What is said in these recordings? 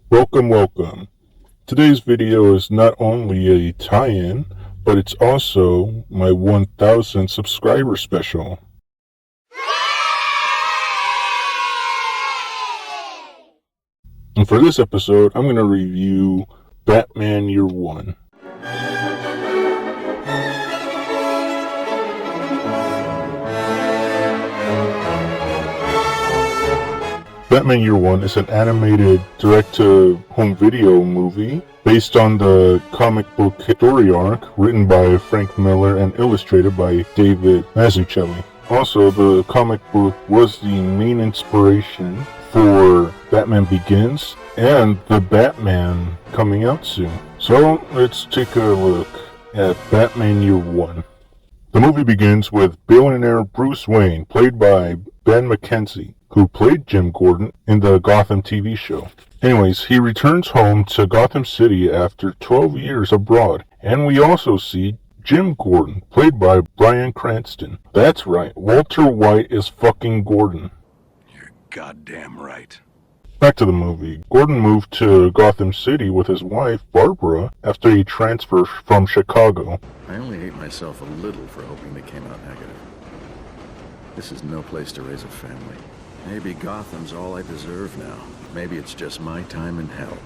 Welcome, welcome. Today's video is not only a tie-in, but it's also my 1000 subscriber special. And for this episode, I'm going to review Batman Year One. Batman Year One is an animated direct-to-home video movie based on the comic book story arc written by Frank Miller and illustrated by David Mazzucchelli. Also, the comic book was the main inspiration for Batman Begins and the Batman coming out soon. So let's take a look at Batman Year One. The movie begins with billionaire Bruce Wayne, played by Ben McKenzie, who played Jim Gordon in the Gotham TV show. Anyways, he returns home to Gotham City after 12 years abroad, and we also see Jim Gordon, played by Bryan Cranston. That's right, Walter White is fucking Gordon. You're goddamn right. Back to the movie. Gordon moved to Gotham City with his wife, Barbara, after he transferred from Chicago. I only hate myself a little for hoping they came out negative. This is no place to raise a family. Maybe Gotham's all I deserve now. Maybe it's just my time in hell.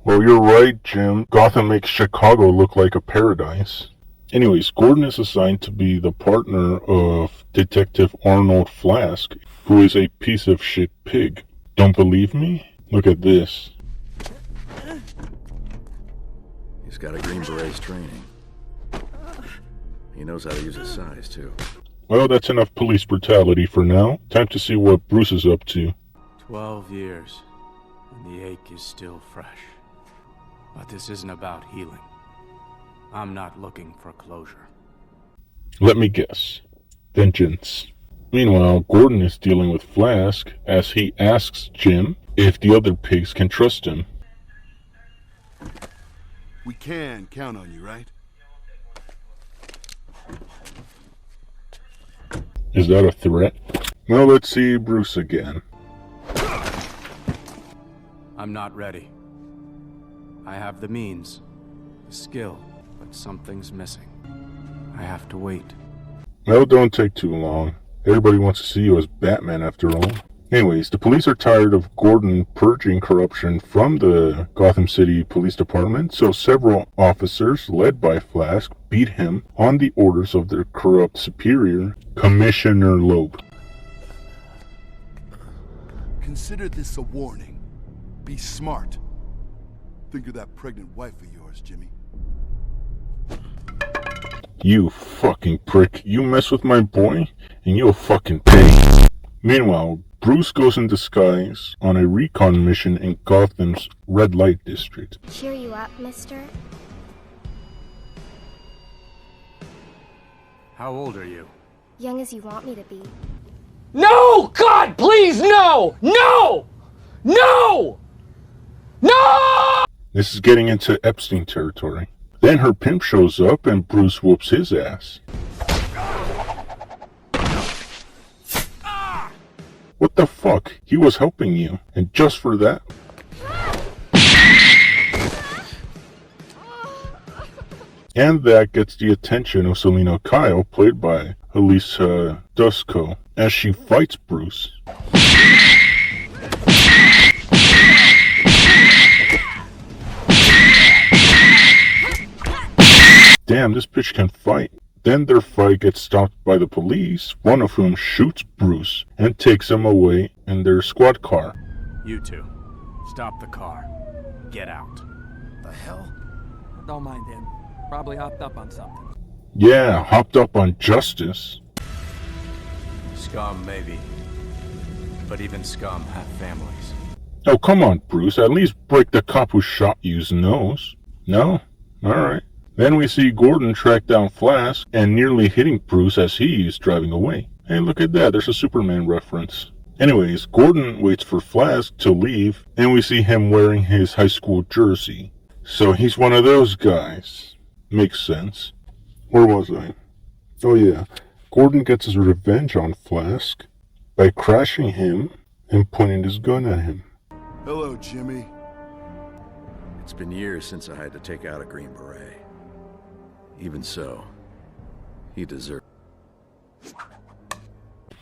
Well, you're right, Jim. Gotham makes Chicago look like a paradise. Anyways, Gordon is assigned to be the partner of Detective Arnold Flask, who is a piece of shit pig. Don't believe me? Look at this. He's got a Green Beret's training. He knows how to use his size, too. Well, that's enough police brutality for now. Time to see what Bruce is up to. 12 years, and the ache is still fresh. But this isn't about healing. I'm not looking for closure. Let me guess. Vengeance. Meanwhile, Gordon is dealing with Flask as he asks Jim if the other pigs can trust him. We can count on you, right? Is that a threat? Well, let's see Bruce again. I'm not ready. I have the means, the skill, but something's missing. I have to wait. Well, don't take too long. Everybody wants to see you as Batman after all. Anyways, the police are tired of Gordon purging corruption from the Gotham City Police Department, so several officers, led by Flask, beat him on the orders of their corrupt superior, Commissioner Loeb. Consider this a warning. Be smart. Think of that pregnant wife of yours, Jimmy. You fucking prick. You mess with my boy, and you'll fucking pay. Meanwhile, Bruce goes in disguise on a recon mission in Gotham's red light district. Cheer you up, mister? How old are you? Young as you want me to be. No! God, please, no! No! No! No! This is getting into Epstein territory. Then her pimp shows up and Bruce whoops his ass. What the fuck? He was helping you, and just for that? And that gets the attention of Selina Kyle, played by Elisa Dusko, as she fights Bruce. Damn, this bitch can fight. Then their fight gets stopped by the police, one of whom shoots Bruce and takes him away in their squad car. You two, stop the car. Get out. The hell? Don't mind him. Probably hopped up on something. Yeah, hopped up on justice. Scum, maybe. But even scum have families. Oh, come on, Bruce. At least break the cop who shot you's nose. No? Alright. Then we see Gordon track down Flask and nearly hitting Bruce as he is driving away. Hey, look at that. There's a Superman reference. Anyways, Gordon waits for Flask to leave, and we see him wearing his high school jersey. So he's one of those guys. Makes sense. Where was I? Oh yeah. Gordon gets his revenge on Flask by crashing him and pointing his gun at him. Hello, Jimmy. It's been years since I had to take out a Green Beret. Even so, he deserves.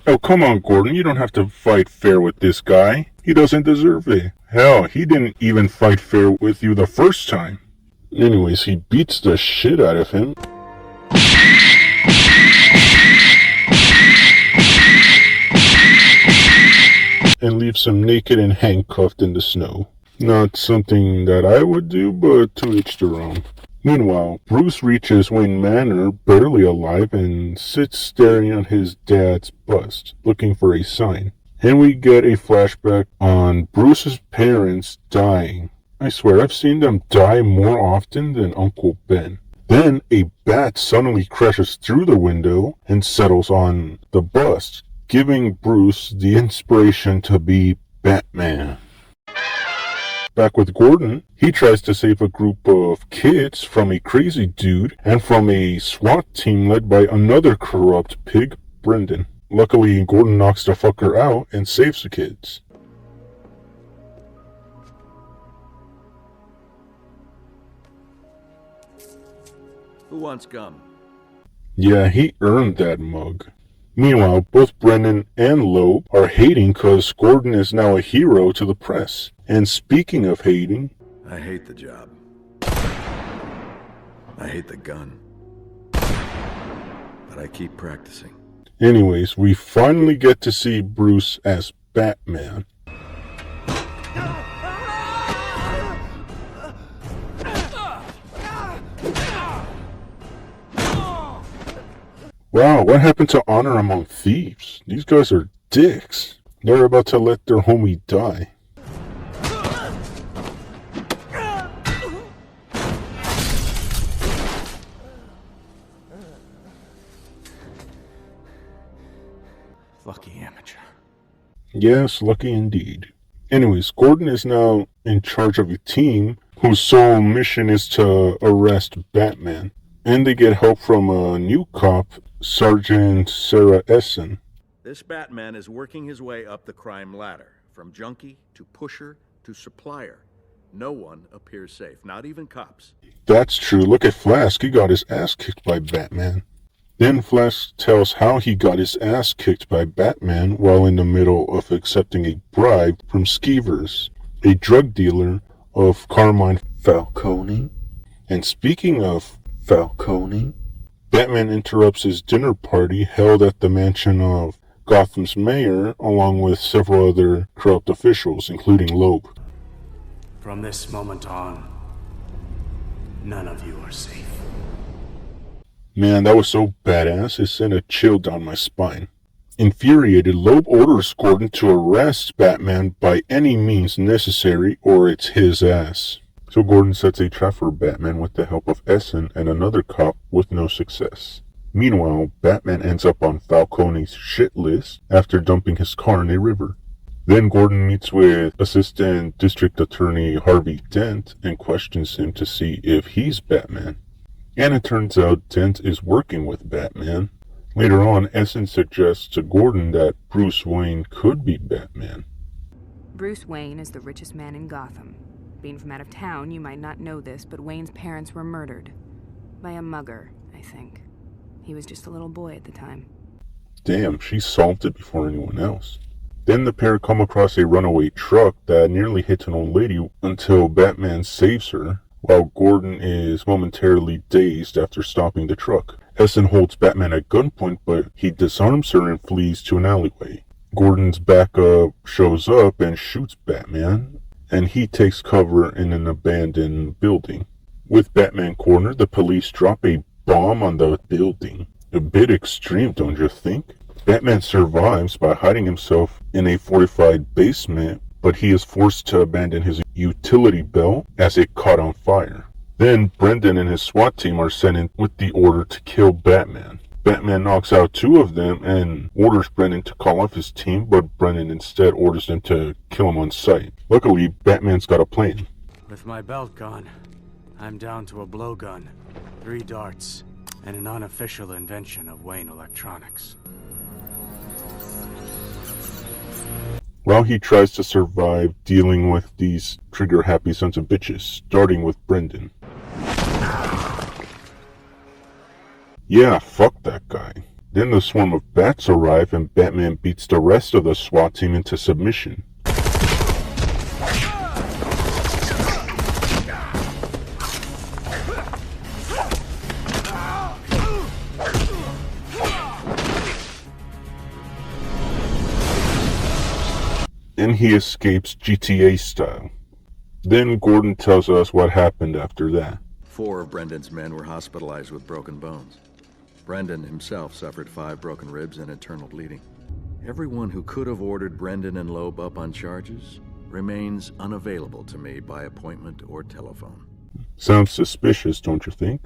Oh, come on, Gordon. You don't have to fight fair with this guy. He doesn't deserve it. Hell, he didn't even fight fair with you the first time. Anyways, he beats the shit out of him. And leaves him naked and handcuffed in the snow. Not something that I would do, but to each their own. Meanwhile, Bruce reaches Wayne Manor, barely alive, and sits staring at his dad's bust, looking for a sign. And we get a flashback on Bruce's parents dying. I swear, I've seen them die more often than Uncle Ben. Then a bat suddenly crashes through the window and settles on the bust, giving Bruce the inspiration to be Batman. Back with Gordon, he tries to save a group of kids from a crazy dude and from a SWAT team led by another corrupt pig, Brendan. Luckily, Gordon knocks the fucker out and saves the kids. Who wants gum? Yeah, he earned that mug. Meanwhile, both Brendan and Loeb are hating cause Gordon is now a hero to the press. And speaking of hating... I hate the job. I hate the gun. But I keep practicing. Anyways, we finally get to see Bruce as Batman. Wow, what happened to honor among thieves? These guys are dicks. They're about to let their homie die. Lucky amateur. Yes, lucky indeed. Anyways, Gordon is now in charge of a team whose sole mission is to arrest Batman. And they get help from a new cop, Sergeant Sarah Essen. This Batman is working his way up the crime ladder, from junkie to pusher to supplier. No one appears safe, not even cops. That's true. Look at Flask. He got his ass kicked by Batman. Then Flask tells how he got his ass kicked by Batman while in the middle of accepting a bribe from Skeevers, a drug dealer of Carmine Falcone. And speaking of Falcone, Batman interrupts his dinner party held at the mansion of Gotham's mayor, along with several other corrupt officials, including Loeb. From this moment on, none of you are safe. Man, that was so badass, it sent a chill down my spine. Infuriated, Loeb orders Gordon to arrest Batman by any means necessary, or it's his ass. So Gordon sets a trap for Batman with the help of Essen and another cop with no success. Meanwhile, Batman ends up on Falcone's shit list after dumping his car in a river. Then Gordon meets with Assistant District Attorney Harvey Dent and questions him to see if he's Batman. And it turns out Dent is working with Batman. Later on, Essen suggests to Gordon that Bruce Wayne could be Batman. Bruce Wayne is the richest man in Gotham. Being from out of town, you might not know this, but Wayne's parents were murdered. By a mugger, I think. He was just a little boy at the time. Damn, she solved it before anyone else. Then the pair come across a runaway truck that nearly hits an old lady until Batman saves her, while Gordon is momentarily dazed after stopping the truck. Essen holds Batman at gunpoint, but he disarms her and flees to an alleyway. Gordon's backup shows up and shoots Batman, and he takes cover in an abandoned building. With Batman cornered, the police drop a bomb on the building. A bit extreme, don't you think? Batman survives by hiding himself in a fortified basement, but he is forced to abandon his utility belt as it caught on fire. Then Brendan and his SWAT team are sent in with the order to kill Batman. Batman knocks out two of them and orders Brendan to call off his team, but Brendan instead orders them to kill him on sight. Luckily, Batman's got a plan. With my belt gone, I'm down to a blowgun, 3 darts, and an unofficial invention of Wayne Electronics. while he tries to survive dealing with these trigger-happy sons of bitches, starting with Brendan. Yeah, fuck that guy. Then the swarm of bats arrive and Batman beats the rest of the SWAT team into submission. And he escapes GTA style. Then Gordon tells us what happened after that. 4 of Brendan's men were hospitalized with broken bones. Brendan himself suffered 5 broken ribs and internal bleeding. Everyone who could have ordered Brendan and Loeb up on charges remains unavailable to me by appointment or telephone. Sounds suspicious, don't you think?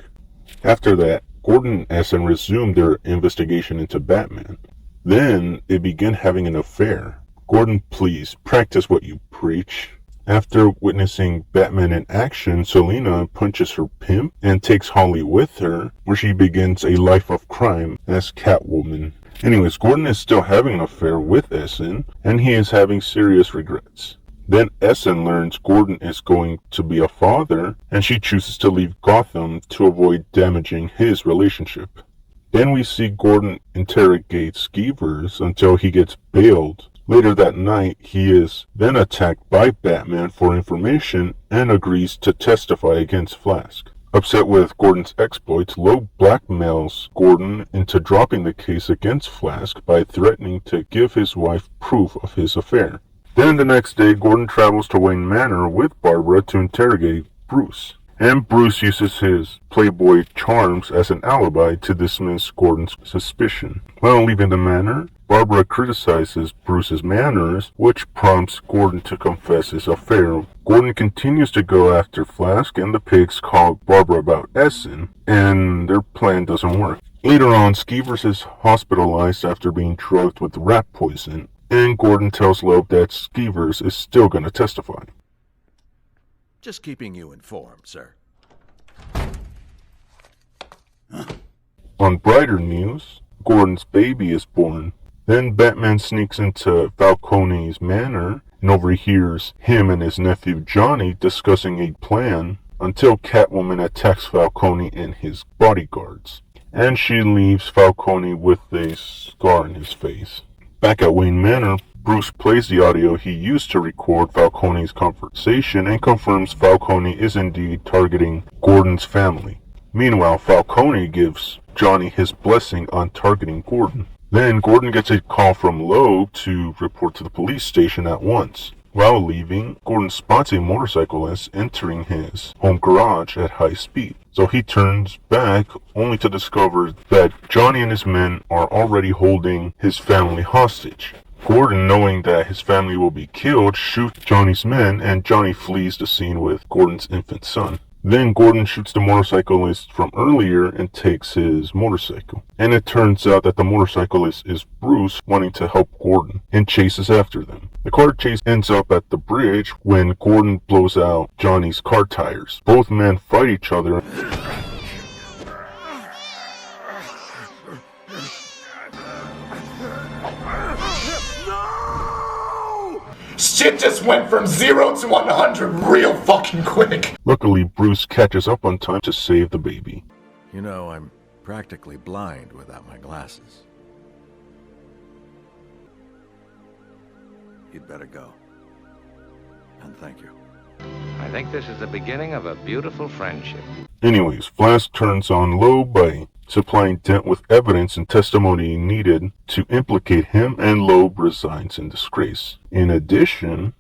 After that, Gordon and Essen resumed their investigation into Batman. Then they begin having an affair. Gordon, please, practice what you preach. After witnessing Batman in action, Selina punches her pimp and takes Holly with her, where she begins a life of crime as Catwoman. Anyways, Gordon is still having an affair with Essen, and he is having serious regrets. Then Essen learns Gordon is going to be a father, and she chooses to leave Gotham to avoid damaging his relationship. Then we see Gordon interrogate Skeevers until he gets bailed. Later that night, he is then attacked by Batman for information and agrees to testify against Flask. Upset with Gordon's exploits, Loeb blackmails Gordon into dropping the case against Flask by threatening to give his wife proof of his affair. Then the next day, Gordon travels to Wayne Manor with Barbara to interrogate Bruce. And Bruce uses his playboy charms as an alibi to dismiss Gordon's suspicion. While leaving the manor, Barbara criticizes Bruce's manners, which prompts Gordon to confess his affair. Gordon continues to go after Flask, and the pigs call Barbara about Essen, and their plan doesn't work. Later on, Skeevers is hospitalized after being drugged with rat poison, and Gordon tells Loeb that Skeevers is still going to testify. Just keeping you informed, sir. On brighter news, Gordon's baby is born. Then Batman sneaks into Falcone's manor and overhears him and his nephew Johnny discussing a plan until Catwoman attacks Falcone and his bodyguards. And she leaves Falcone with a scar on his face. Back at Wayne Manor, Bruce plays the audio he used to record Falcone's conversation and confirms Falcone is indeed targeting Gordon's family. Meanwhile, Falcone gives Johnny his blessing on targeting Gordon. Then Gordon gets a call from Loeb to report to the police station at once. While leaving, Gordon spots a motorcyclist entering his home garage at high speed. So he turns back only to discover that Johnny and his men are already holding his family hostage. Gordon, knowing that his family will be killed, shoots Johnny's men, and Johnny flees the scene with Gordon's infant son. Then Gordon shoots the motorcyclist from earlier and takes his motorcycle. And it turns out that the motorcyclist is Bruce wanting to help Gordon and chases after them. The car chase ends up at the bridge when Gordon blows out Johnny's car tires. Both men fight each other. Shit just went from 0 to 100 real fucking quick. Luckily, Bruce catches up on time to save the baby. You know, I'm practically blind without my glasses. You'd better go. And thank you. I think this is the beginning of a beautiful friendship. Anyways, Flask turns on Loeb by supplying Dent with evidence and testimony needed to implicate him, and Loeb resigns in disgrace. In addition,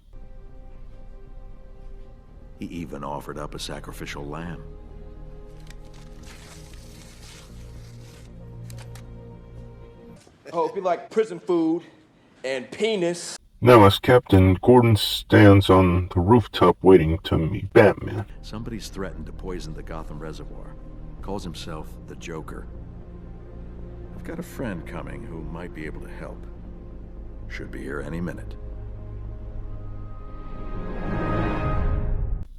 He even offered up a sacrificial lamb. I hope you like prison food and penis. now as Captain, Gordon stands on the rooftop waiting to meet Batman. Somebody's threatened to poison the Gotham Reservoir. Calls himself the Joker. I've got a friend coming who might be able to help. Should be here any minute.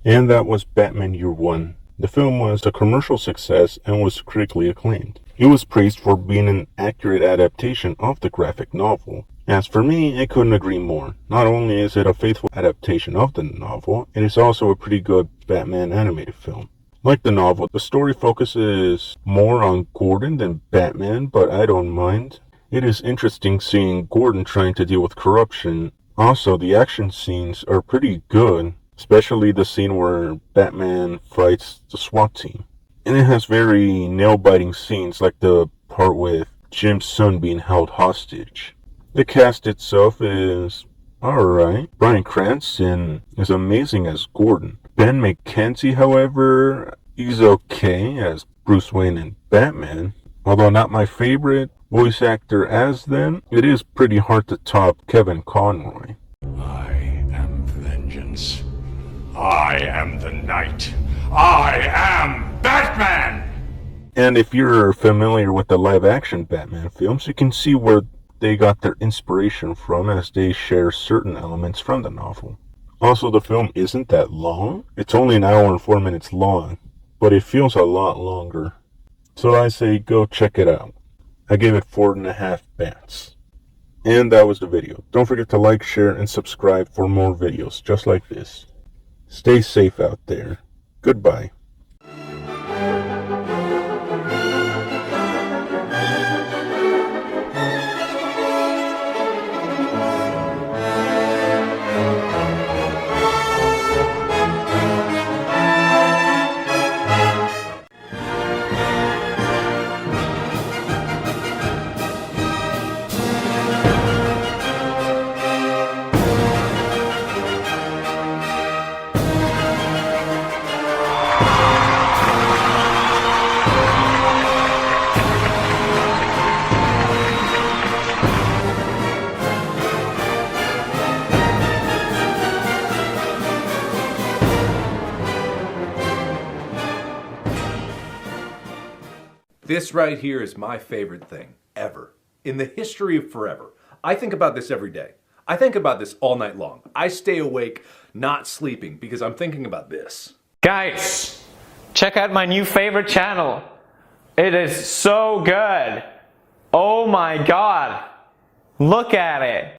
And that was Batman Year One. The film was a commercial success and was critically acclaimed. It was praised for being an accurate adaptation of the graphic novel, As for me, I couldn't agree more. Not only is it a faithful adaptation of the novel, it is also a pretty good Batman animated film. Like the novel, the story focuses more on Gordon than Batman, but I don't mind. It is interesting seeing Gordon trying to deal with corruption. Also, the action scenes are pretty good, especially the scene where Batman fights the SWAT team. And it has very nail-biting scenes like the part with Jim's son being held hostage. The cast itself is alright. Bryan Cranston is amazing as Gordon. Ben McKenzie, however, he's okay as Bruce Wayne and Batman. Although not my favorite voice actor as them, it is pretty hard to top Kevin Conroy. I am vengeance. I am the Knight. I am Batman! And if you're familiar with the live-action Batman films, you can see where they got their inspiration from, as they share certain elements from the novel. Also, the film isn't that long. It's only an hour and 4 minutes long, but it feels a lot longer. So I say go check it out. I gave it 4.5 bats. And that was the video. Don't forget to like, share, and subscribe for more videos just like this. Stay safe out there. Goodbye. This right here is my favorite thing ever in the history of forever. I think about this every day. I think about this all night long. I stay awake, not sleeping, because I'm thinking about this. Guys, check out my new favorite channel. It is so good. Oh my God. Look at it.